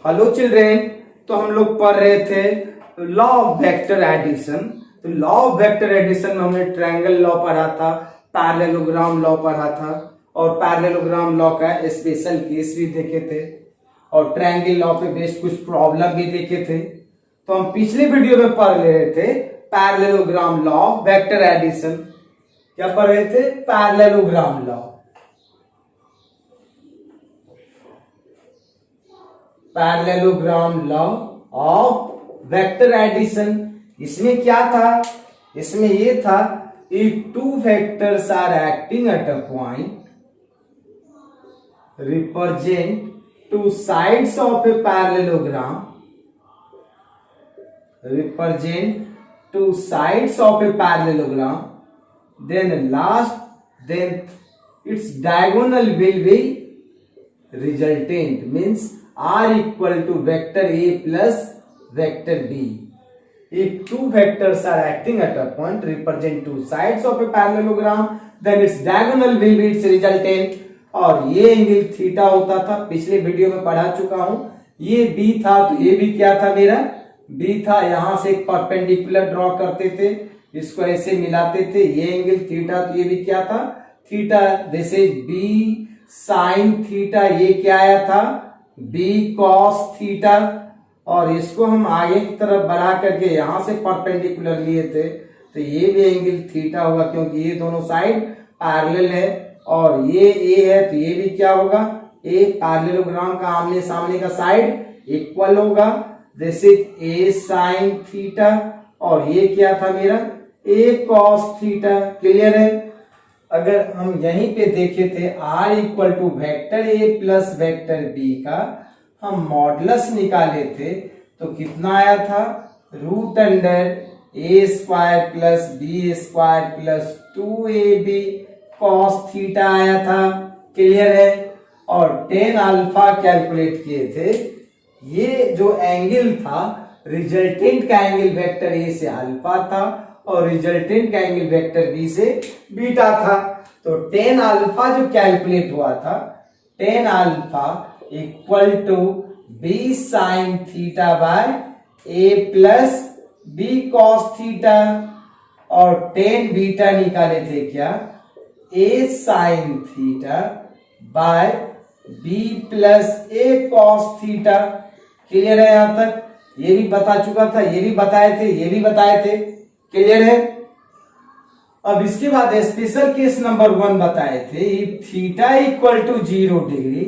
Hello children. तो हम लोग पढ़ रहे थे लॉ ऑफ वेक्टर एडिशन। तो लॉ ऑफ वेक्टर एडिशन में हमने ट्रायंगल लॉ पढ़ा था, पैरेललोग्राम लॉ पढ़ा था और पैरेललोग्राम लॉ का स्पेशल केस भी देखे थे और ट्रायंगल लॉ पे बेस्ड कुछ प्रॉब्लम भी देखे थे। तो हम पिछले वीडियो में पढ़ रहे थे parallelogram law of vector addition. क्या पढ़ रहे थे? Parallelogram law. Parallelogram law of vector addition. इसमें क्या था? इसमें ये था, if two vectors are acting at a point represent two sides of a parallelogram, represent two sides of a parallelogram, then its diagonal will be resultant, means r equal to vector a plus vector b. If two vectors are acting at a point represent two sides of a parallelogram, then its diagonal will be its resultant. और ये angle theta होता था, पिछले video में पढ़ा चुका हूं। ये बी था तो ये भी क्या था? मेरा बी था। यहां से एक परपेंडिकुलर ड्रॉ करते थे, इसको ऐसे मिलाते थे। ये एंगल थीटा तो ये भी क्या था? Theta. This is B sine theta. ये क्या आया था? B cos theta. और इसको हम आगे की तरफ बढ़ा करके यहां से परपेंडिकुलर लिए थे तो ये भी एंगल थीटा होगा, क्योंकि ये दोनों साइड पैरेलल है और ये ए है तो ये भी क्या होगा? ए। पैरेललोग्राम का आमने सामने का साइड इक्वल होगा। This is a sine theta और ये क्या था मेरा? ए कॉस थीटा। क्लियर है? अगर हम यहीं पे देखे थे r equal to vector a plus vector b का हम मॉडुलस निकाले थे तो कितना आया था? रूट अंडर ए square plus B square plus 2ab cos theta आया था। क्लियर है? और टेन अल्फा कैलकुलेट किए थे। ये जो एंगल था, रिजल्टेंट का एंगल वेक्टर ए से अल्फा था और रिजल्टेंट का एंगल वेक्टर बी से बीटा था। तो टेन अल्फा जो कैलकुलेट हुआ था, tan alpha equal to B sine theta by A plus B cos theta. और टेन बीटा निकाले थे क्या? A sine theta by B plus A cos theta. Clear है? यहां तक ये भी बता चुका था, ये भी बताए थे, ये भी बताए थे। क्लियर है? अब इसके बाद स्पेशल केस नंबर 1 बताए थे। If theta equal to 0 degree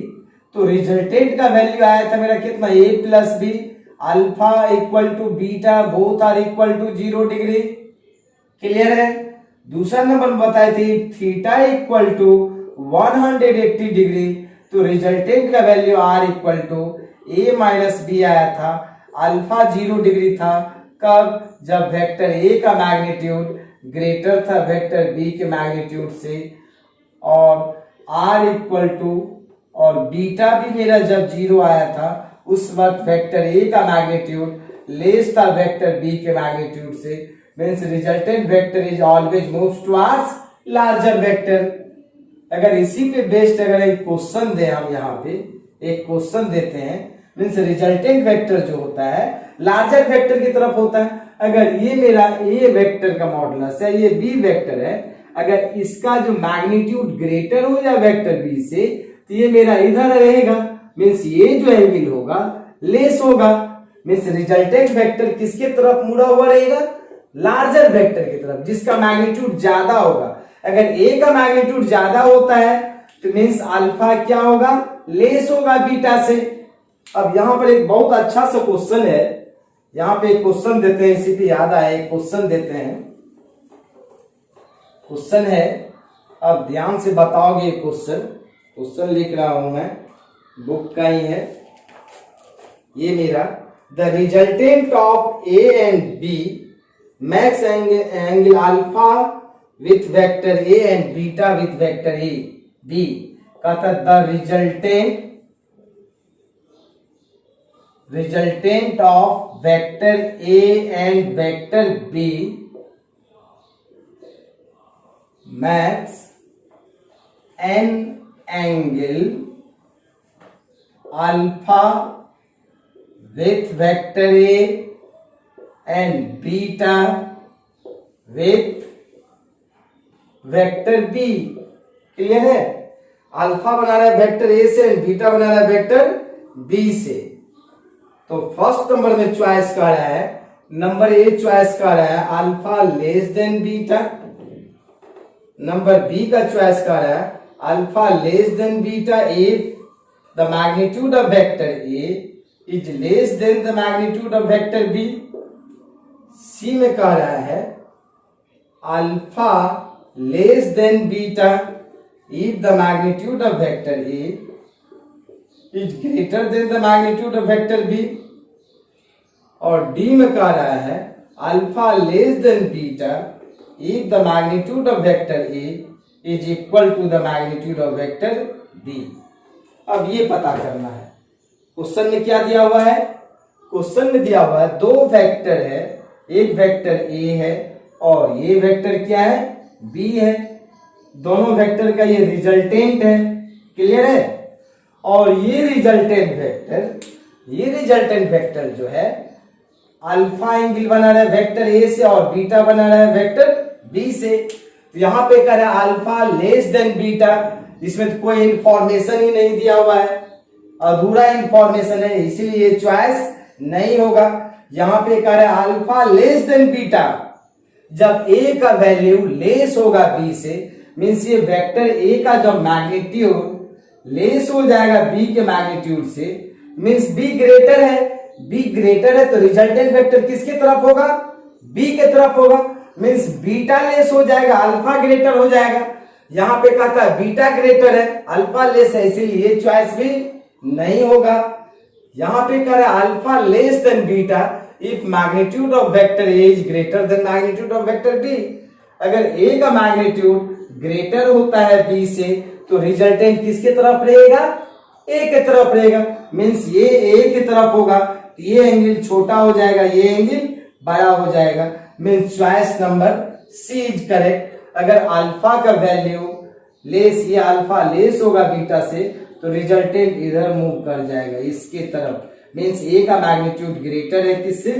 तो रिजल्टेंट का वैल्यू आया था मेरा कितना? A plus B. Alpha equal to beta both are equal to 0 degree. Clear है? दूसरा नंबर बताए थे थीटा इक्वल टू 180 डिग्री तो रिजल्टेंट का value R equal to A minus B आया था। अल्फा 0 डिग्री था। कब? जब वेक्टर ए का मैग्नीट्यूड ग्रेटर था वेक्टर बी के मैग्नीट्यूड से। और आर इक्वल टू और बीटा भी मेरा जब 0 आया था उस वक्त वेक्टर ए का मैग्नीट्यूड लेस था वेक्टर बी के मैग्नीट्यूड से। Means resultant vector is always moves towards larger vector. अगर इसी पे बेस्ड अगर एक क्वेश्चन दे, हम यहाँ पे एक क्वेश्चन देते हैं, मीन्स रिजल्टेंट वेक्टर जो होता है लार्जर वेक्टर की तरफ होता है। अगर ये मेरा ए वेक्टर का मॉडुलस है, ये बी वेक्टर है, अगर इसका जो मैग्नीट्यूड ग्रेटर हो जाए वेक्टर बी से तो ये मेरा इधर रहेगा। मीन्स ये जो एंगल होगा लेस होगा। मीन्स रिजल्टेंट वेक्टर किसके तरफ मुड़ा हुआ रहेगा? लार्जर वेक्टर की तरफ, जिसका मैग्नीट्यूड ज्यादा होगा। अगर ए का मैग्नीट्यूड ज्यादा होता है तो मीन्स अल्फा क्या होगा? लेस होगा बीटा से। अब यहां पर एक बहुत अच्छा सा क्वेश्चन है, यहां पे एक क्वेश्चन देते हैं, इसी पे याद आया एक क्वेश्चन देते हैं। क्वेश्चन है, अब ध्यान से बताओगे। क्वेश्चन लिख रहा हूं मैं, बुक का ही है ये मेरा। The resultant of A and B makes angle alpha with vector A and beta with vector A B. कहता the resultant of vector A and vector B makes an angle alpha with vector A and beta with vector B। Clear है? Alpha बनाना है vector ए से and beta बनाना है vector B से। तो first number में choice कर रहा है, नंबर ए चॉइस कर रहा है alpha less than beta, number B का चॉइस कर रहा है alpha less than beta if the magnitude of vector A is less than the magnitude of vector B. C में कह रहा है alpha less than beta if the magnitude of vector A is greater than the magnitude of vector B। और D में कह रहा है alpha less than beta if the magnitude of vector A is equal to the magnitude of vector B। अब ये पता करना है क्वेश्चन में क्या दिया हुआ है। क्वेश्चन में दिया हुआ है दो वेक्टर है, एक वेक्टर A है और ये वेक्टर क्या है B है। दोनों वेक्टर का ये रिजल्टेंट है। क्लियर है? और ये रिजल्टेंट वेक्टर जो है अल्फा एंगल बना रहा है वेक्टर ए से और बीटा बना रहा है वेक्टर बी से। तो यहां पे कह रहा है अल्फा लेस देन बीटा, इसमें तो कोई इंफॉर्मेशन ही नहीं दिया हुआ है, अधूरा इंफॉर्मेशन है, इसीलिए चॉइस नहीं होगा। यहां पे कह रहा है अल्फा लेस देन बीटा, जब ए का वैल्यू लेस होगा बी से मीन्स ये वेक्टर ए का जब मैग्नीट्यूड लेस हो जाएगा बी के मैग्नीट्यूड से मीन्स बी ग्रेटर है। बी ग्रेटर है तो रिजल्टेंट वेक्टर किसके तरफ होगा? बी के तरफ होगा। मीन्स बीटा लेस हो जाएगा, अल्फा ग्रेटर हो जाएगा। यहां पे कहता है बीटा ग्रेटर है, अल्फा लेस है, इसीलिए चॉइस भी नहीं होगा। यहां पे कह रहा है alpha less than beta if magnitude of vector A is greater than magnitude of vector B. अगर ए का मैग्नीट्यूड ग्रेटर होता है बी से तो रिजल्टेंट किसके तरफ रहेगा? ए के तरफ रहेगा। मीन्स ये ए की तरफ होगा, ये एंगल छोटा हो जाएगा, ये एंगल बड़ा हो जाएगा। Means choice number C is correct. अगर अल्फा का वैल्यू लेस, ये अल्फा लेस होगा बीटा से तो रिजल्टेंट इधर मूव कर जाएगा इसके तरफ। मीन्स ए का मैग्नीट्यूड ग्रेटर है किससे?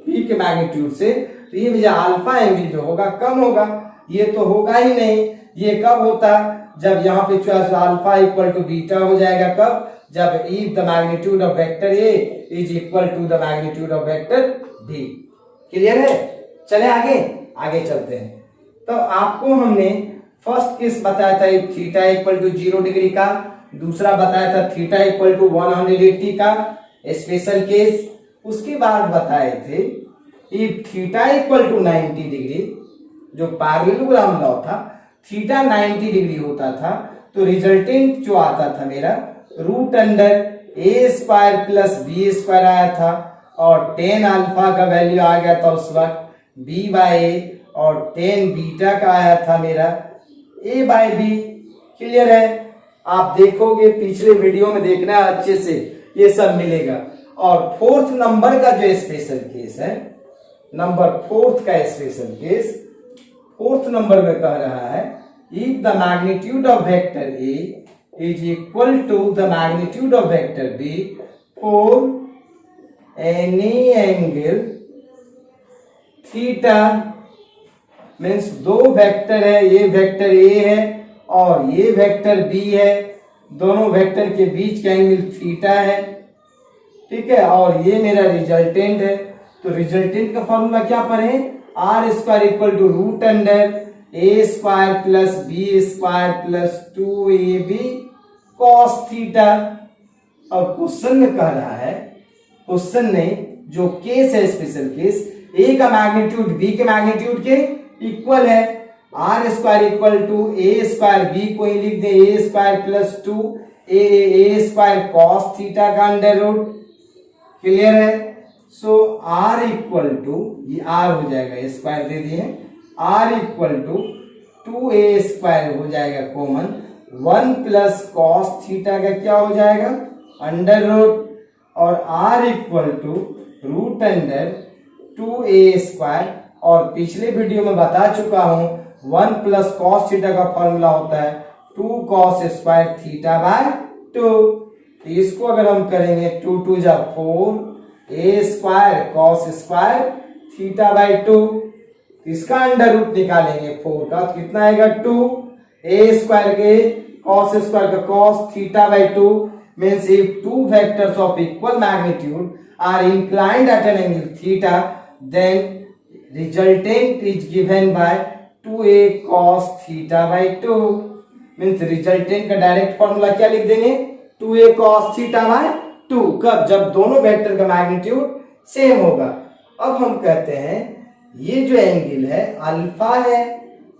बी के मैग्नीट्यूड से। तो ये मुझे अल्फा एंगल जो होगा कम होगा, ये तो होगा ही नहीं। ये कब होता? जब यहाँ पे choice alpha equal to beta हो जाएगा। कब? जब if the magnitude of vector A is equal to the magnitude of vector B. Clear है? चले आगे चलते हैं। तो आपको हमने फर्स्ट केस बताया था थीटा इक्वल टू 0 डिग्री का, दूसरा बताया था थीटा इक्वल टू 180 का स्पेशल केस। उसके बाद बताए थे if theta equal to 90 degree, जो पैरेललोग्राम लॉ था, थीटा 90 डिग्री होता था तो रिजल्टेंट जो आता था मेरा रूट अंडर ए स्क्वायर प्लस बी स्क्वायर आया था और टेन अल्फा का वैल्यू आ गया था उस वक्त बी बाय ए और टेन बीटा का आया था मेरा ए बाय बी। क्लियर है? आप देखोगे पिछले वीडियो में देखना अच्छे से, ये सब मिलेगा। और फोर्थ नंबर का जो स्पेशल केस है, नंबर फोर्थ का स्पेशल केस, फोर्थ नंबर में कह रहा है if the magnitude of vector A is equal to the magnitude of vector B for any angle theta. Means दो वेक्टर है, ये वेक्टर ए है और ये वेक्टर बी है, दोनों वेक्टर के बीच का एंगल थीटा है। ठीक है? और ये मेरा रिजल्टेंट है। तो रिजल्टेंट का फॉर्मूला क्या पढ़े? R square equal to root under A square plus B square plus 2ab cos theta. और क्वेश्चन में कह रहा है, क्वेश्चन में जो केस है स्पेशल केस, ए का मैग्नीट्यूड बी के मैग्नीट्यूड के इक्वल है। R square equal to A square, B को ही लिख दे A square plus 2a square cos theta का अंडर रूट। क्लियर है? सो आर इक्वल टू, ये आर हो जाएगा, स्क्वायर दे दिए, are equal to 2a square हो जाएगा कॉमन, 1 प्लस कॉस थीटा का क्या हो जाएगा? अंडर रूट, और R equal to root under 2a square. और पिछले वीडियो में बता चुका हूं 1 प्लस कॉस थीटा का फॉर्मूला होता है 2 कॉस स्क्वायर थीटा बाय 2। इसको अगर हम करेंगे 2 2 जा 4, A square cos square theta by 2, इसका अंडर रूट निकालेंगे 4 का, तो कितना आएगा 2, ए स्क्वायर के कॉस स्क्वायर का cos theta by 2 means if two vectors of equal magnitude are inclined at an angle theta, then resultant is given by 2a cos theta by 2 means resultant का direct formula क्या लिख देंगे 2a cos theta by 2, कब, जब दोनों vector का magnitude same होगा। अब हम कहते हैं ये जो एंगल है अल्फा है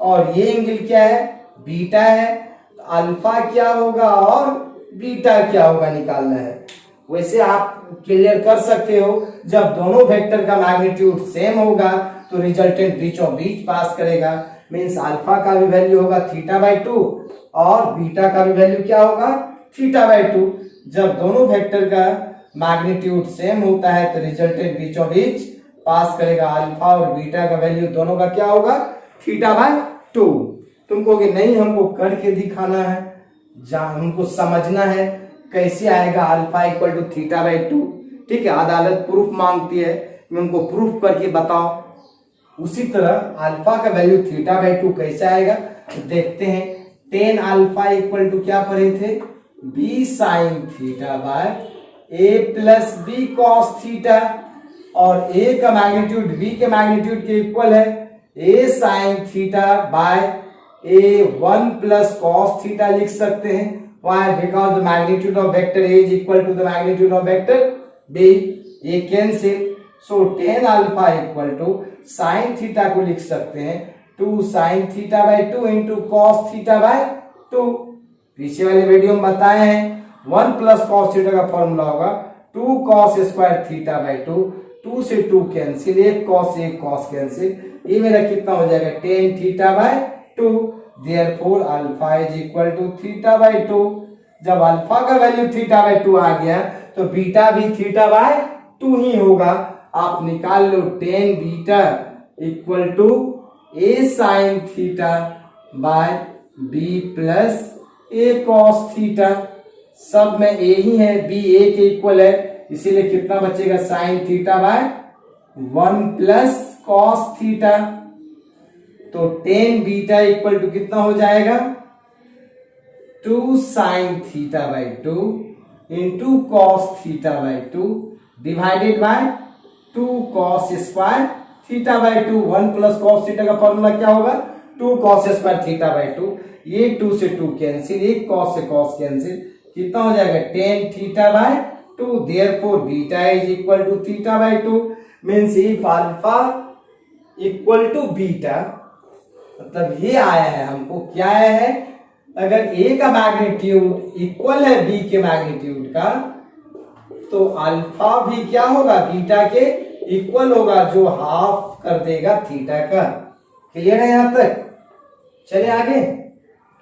और ये एंगल क्या है बीटा है, तो अल्फा क्या होगा और बीटा क्या होगा निकालना है। वैसे आप क्लियर कर सकते हो, जब दोनों वेक्टर का मैग्नीट्यूड सेम होगा तो रिजल्टेंट बीचों बीच पास करेगा, मींस अल्फा का भी वैल्यू होगा थीटा बाई 2 और बीटा का भी वैल्यू क्या होगा थीटा बाई 2। जब दोनों वेक्टर का मैग्नीट्यूड सेम होता है तो रिजल्टेंट बीचों बीच पास करेगा, अल्फा और बीटा का वैल्यू दोनों का क्या होगा थीटा बाई 2। तुम कहोगे नहीं हमको करके दिखाना है, हमको समझना है कैसे आएगा alpha equal to theta by 2, ठीक है। अदालत प्रूफ मांगती है, मैं उनको प्रूफ करके बताओ। उसी तरह अल्फा का वैल्यू थीटा बाई 2 कैसे आएगा तो देखते हैं। टेन अल्फा इक्वल टू क्या पढ़े थे B sine theta by A plus B cos theta, और ए का मैग्नीट्यूड बी के मैग्नीट्यूड के इक्वल है A sine theta by A 1 plus cos theta लिख सकते हैं। Why? Because the magnitude of vector A is equal to the magnitude of vector B. ये cancel, so tan alpha equal to sine theta को लिख सकते हैं 2 sine theta by 2 into cos theta by 2। पीछे वाले वीडियो में बताए हैं 1 प्लस कॉस थीटा का फॉर्मूला होगा 2 कॉस स्क्वायर थीटा बाई 2, 2 से 2 कैंसिल, एक कॉस कैंसिल, ये मेरा कितना हो जाएगा tan theta by 2, therefore alpha is equal to theta by 2। जब अल्फा का वैल्यू थीटा बाई 2 आ गया तो बीटा भी थीटा बाई 2 ही होगा। आप निकाल लो tan beta equal to a sine theta by b plus a cos theta, सब में a ही है, b a के इक्वल है, इसीलिए कितना बचेगा sign theta bye 1 plus cos theta. तो tan बीटा इक्वल टू कितना हो जाएगा 2 sine theta by 2 into cos theta by 2 divided by 2 cos square theta by 2। 1 plus cos theta का फॉर्मूला क्या होगा 2 कॉस स्क्वायर थीटा बाई 2, ये 2 से 2 cancel, एक कॉस से कॉस कैंसिल, कितना हो जाएगा tan theta by 2, therefore beta is equal to theta by 2 means if alpha equal to beta, मतलब ये आया है हमको क्या आया है, अगर a का मैग्नीट्यूड इक्वल है b के मैग्नीट्यूड का तो अल्फा भी क्या होगा बीटा के इक्वल होगा, जो हाफ कर देगा थीटा का। क्लियर है यहां तक? चले आगे,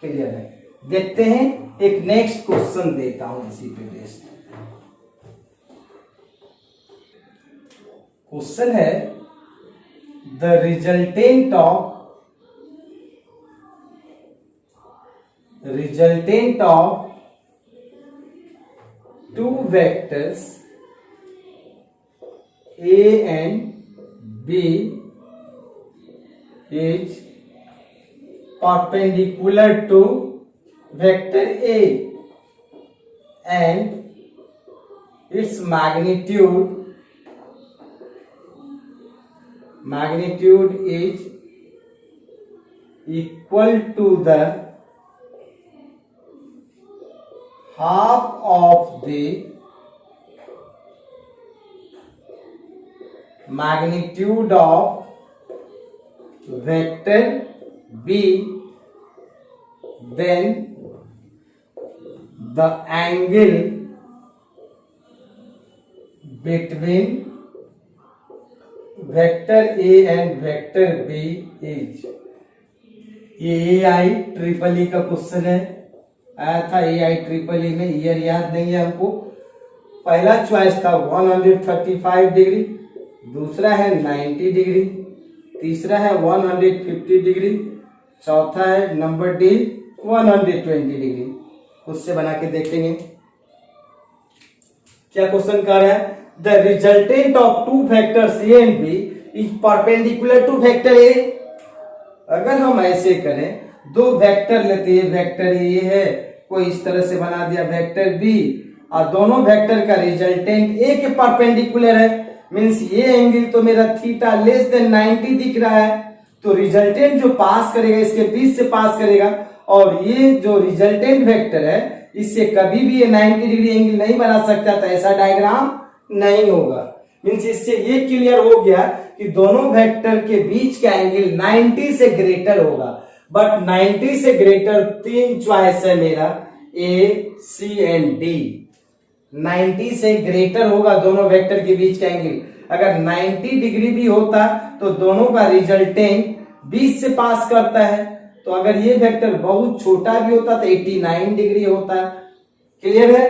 क्लियर है। देखते हैं एक नेक्स्ट क्वेश्चन देता हूं इसी पे बेस्ड। क्वेश्चन है the resultant of two vectors A and B is perpendicular to vector A and its magnitude is equal to the half of the magnitude of vector B, then the angle between vector A and vector B is। ये AIEEE का question है, आया था AIEEE में, year याद नहीं है हमको। पहला चॉइस था 135 डिग्री, दूसरा है 90 डिग्री, तीसरा है 150 डिग्री, चौथा है नंबर डी 120 डिग्री। उससे बना के देखेंगे क्या क्वेश्चन कर रहा है। The resultant of two vectors A and B is perpendicular to vector A. अगर हम ऐसे करें, दो वेक्टर लेते हैं, वेक्टर ए है, कोई इस तरह से बना दिया वेक्टर बी, और दोनों वेक्टर का रिजल्टेंट ए के परपेंडिकुलर है, मींस ये एंगल तो मेरा थीटा लेस देन 90 दिख रहा है, तो रिजल्टेंट जो पास करेगा इसके बीच से पास करेगा, और ये जो रिजल्टेंट वेक्टर है इससे कभी भी ये 90 डिग्री एंगल नहीं बना सकता, तो ऐसा डायग्राम नहीं होगा। मींस इससे ये क्लियर हो गया कि दोनों वेक्टर के बीच का एंगल 90 से ग्रेटर होगा। बट 90 से ग्रेटर तीन चॉइस है मेरा, ए, सी एंड डी। 90 से ग्रेटर होगा दोनों वेक्टर के बीच का एंगल। अगर 90 डिग्री भी होता तो दोनों का रिजल्टेंट 20 से पास करता है, तो अगर ये वेक्टर बहुत छोटा भी होता तो 89 डिग्री होता। क्लियर है?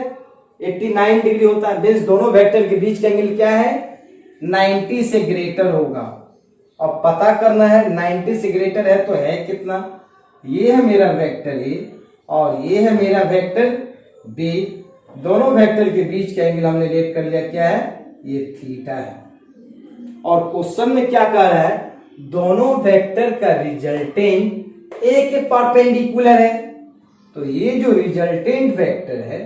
89 डिग्री होता है, मींस दोनों वेक्टर के बीच का एंगल क्या है, 90 से ग्रेटर होगा। अब पता करना है 90 से ग्रेटर है तो है कितना। ये है मेरा वेक्टर ए और ये है मेरा वेक्टर बी, दोनों वेक्टर के बीच का एंगल हमने लेट कर लिया, क्या है, ये थीटा है। और क्वेश्चन में क्या कह रहा है, दोनों वेक्टर का रिजल्टेंट ए के परपेंडिकुलर है, तो ये जो रिजल्टेंट वेक्टर है,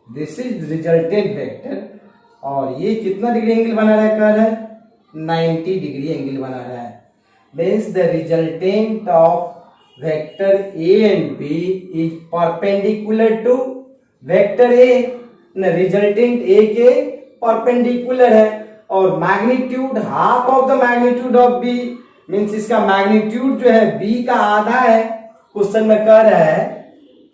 दिस इज रिजल्टेंट वेक्टर, और ये कितना डिग्री एंगल बना रहा है, कह रहा है 90 डिग्री एंगल बना रहा है। Means the resultant of vector A and B is perpendicular to vector A. Resultant A के परपेंडिकुलर है, और magnitude half of the magnitude of B, means इसका मैग्नीट्यूड जो है बी का आधा है। क्वेश्चन में कह रहा है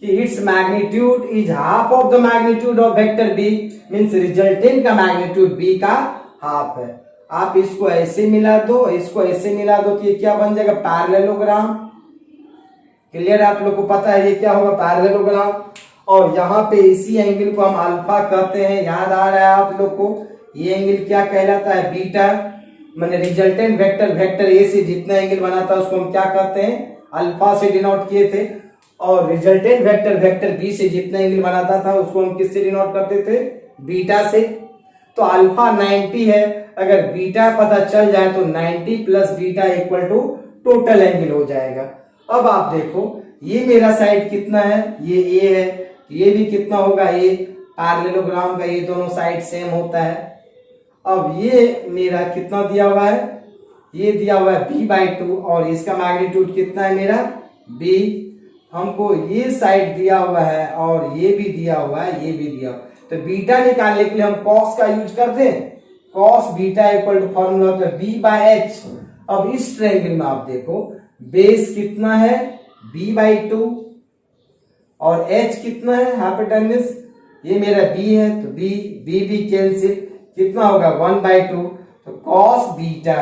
कि it's magnitude is half of the magnitude of vector B, means resultant का मैग्नीट्यूड बी का हाफ है। आप इसको ऐसे मिला दो, इसको ऐसे मिला दो, तो ये क्या बन जाएगा, पैरेललोग्राम। क्लियर? आप लोग को पता है ये क्या होगा, पैरेललोग्राम। और यहाँ पे इसी एंगल को हम अल्फा कहते हैं, याद आ रहा है आप लोग को। ये एंगल क्या कहलाता है, बीटा। मैंने रिजल्टेंट वेक्टर वेक्टर ए से जितना एंगल बना था उसको हम क्या कहते हैं, अल्फा से डिनोट किए थे। और रिजल्टेंट वेक्टर वेक्टर बी से जितना एंगल बनाता था उसको हम किससे डिनोट करते थे, बीटा से। तो अल्फा 90 है, अगर बीटा पता चल जाए तो 90 plus beta equal to total angle हो जाएगा। अब आप देखो ये मेरा साइड कितना है, ये ए है, ये भी कितना होगा, ए। पैरेललोग्राम का ये दोनों साइड सेम होता है। अब ये मेरा कितना दिया हुआ है, ये दिया हुआ है b/2, और इसका मैग्नीट्यूड कितना है मेरा, b। हमको ये साइड दिया हुआ है और ये भी दिया हुआ है, ये भी दिया हुआ है, तो बीटा निकालने के लिए हम cos का यूज करते हैं। cos beta equal to formula होता है b/h। अब इस ट्रायंगल में आप देखो बेस कितना है, b/2, और h कितना है, हाइपोटेन्यूज, ये मेरा b है, तो b भी कैंसिल, कितना होगा 1/2। तो cos बीटा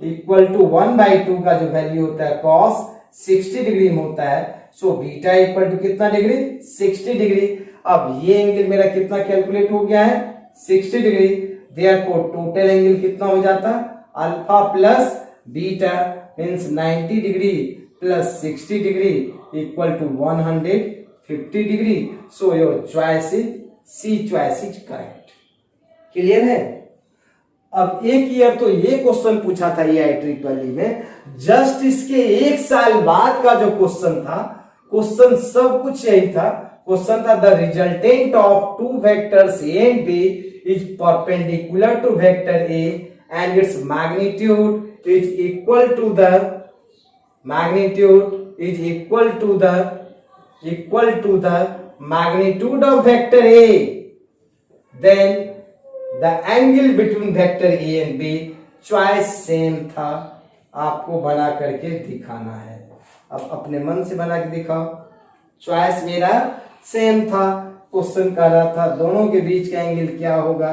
इक्वल टू 1/2 का जो वैल्यू होता है cos 60 डिग्री में होता है, सो बीटा इक्वल टू कितना डिग्री, 60 डिग्री। अब ये एंगल मेरा कितना कैलकुलेट हो गया है, 60 डिग्री। देयरफॉर टोटल एंगल कितना हो जाता, alpha plus beta, means 90 degree plus 60 degree equal to 150 degree. So your choice is C, choice is correct. Clear है? अब एक ईयर तो ये क्वेश्चन पूछा था ये IEEE में, जस्ट इसके एक साल बाद का जो क्वेश्चन था, क्वेश्चन सब कुछ यही था। क्वेश्चन था the resultant of two vectors A and B is perpendicular to vector A and it's magnitude is equal to the magnitude of vector A, then the angle between vector A and B. Choice same था, आपको बना करके दिखाना है। अब अपने मन से बना के दिखाओ। चॉइस मेरा सेम था, क्वेश्चन कर रहा था दोनों के बीच का एंगल क्या होगा,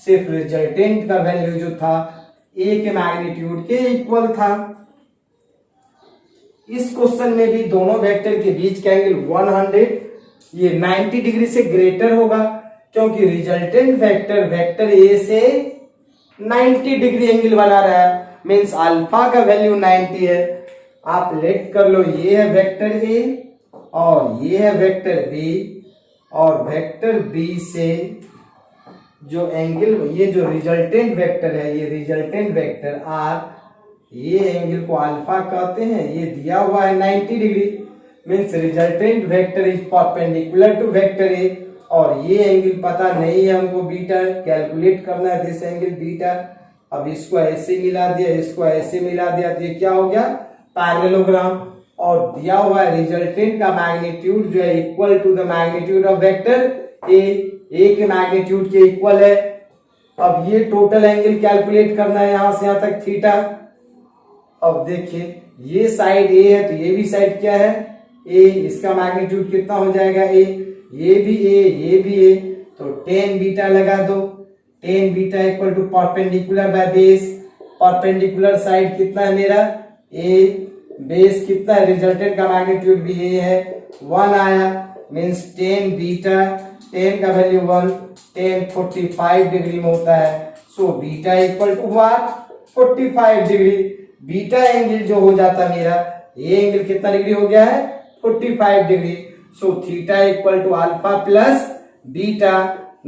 सिर्फ रिजल्टेंट का वैल्यू जो था ए के मैग्नीट्यूड के इक्वल था। इस क्वेश्चन में भी दोनों वेक्टर के बीच का एंगल 100, ये 90 डिग्री से ग्रेटर होगा, क्योंकि रिजल्टेंट वेक्टर वेक्टर ए से 90 डिग्री एंगल बना रहा है, मींस अल्फा का वैल्यू 90 है। आप लेट कर लो, ये है वेक्टर ए और ये है वेक्टर बी, और वेक्टर बी से जो एंगल, ये जो रिजल्टेंट वेक्टर है, ये रिजल्टेंट वेक्टर आर, ये एंगल को अल्फा कहते हैं, ये दिया हुआ है 90 degree, means resultant vector is perpendicular to vector A, और ये एंगल पता नहीं है हमको बीटा, कैलकुलेट करना है दिस एंगल बीटा। अब इसको ऐसे मिला दिया, इसको ऐसे मिला दिया, तो ये क्या हो गया, पैरेललोग्राम। और दिया हुआ है रिजल्टेंट का मैग्नीट्यूड जो है equal to the magnitude of vector A के मैग्नीट्यूड के इक्वल है। अब ये टोटल एंगल कैलकुलेट करना है यहां से यहां तक थीटा। अब देखिए ये साइड ए है तो ये भी साइड क्या है, ए, इसका मैग्नीट्यूड कितना हो जाएगा ए, ये भी ए, ये भी ए, तो टेन बीटा लगा दो, tan beta equal to perpendicular by base, perpendicular side कितना है मेरा ए, बेस कितना है, रिजल्टेंट का मैग्नीट्यूड भी ए है, 1 आया, मीन्स टेन बीटा, टेन का वैल्यू 1, टेन 45 डिग्री में होता है, so beta equal to what, 45 degree. Beta angle जो हो जाता मेरा, ये एंगल कितना डिग्री हो गया है, 45 degree. So theta equal to alpha plus beta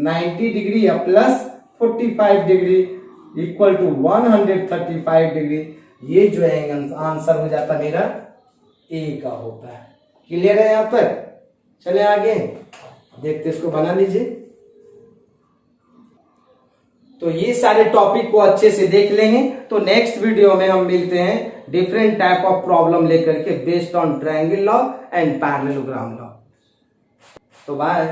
90 degree या plus 45 degree equal to 135 degree. ये जो है आंसर हो जाता मेरा ए का होता है। क्लियर है यहां पर? चले आगे देखते, इसको बना लीजिए। तो ये सारे टॉपिक को अच्छे से देख लेंगे, तो नेक्स्ट वीडियो में हम मिलते हैं डिफरेंट टाइप ऑफ प्रॉब्लम लेकर के based on triangle law and parallelogram law. तो बाय।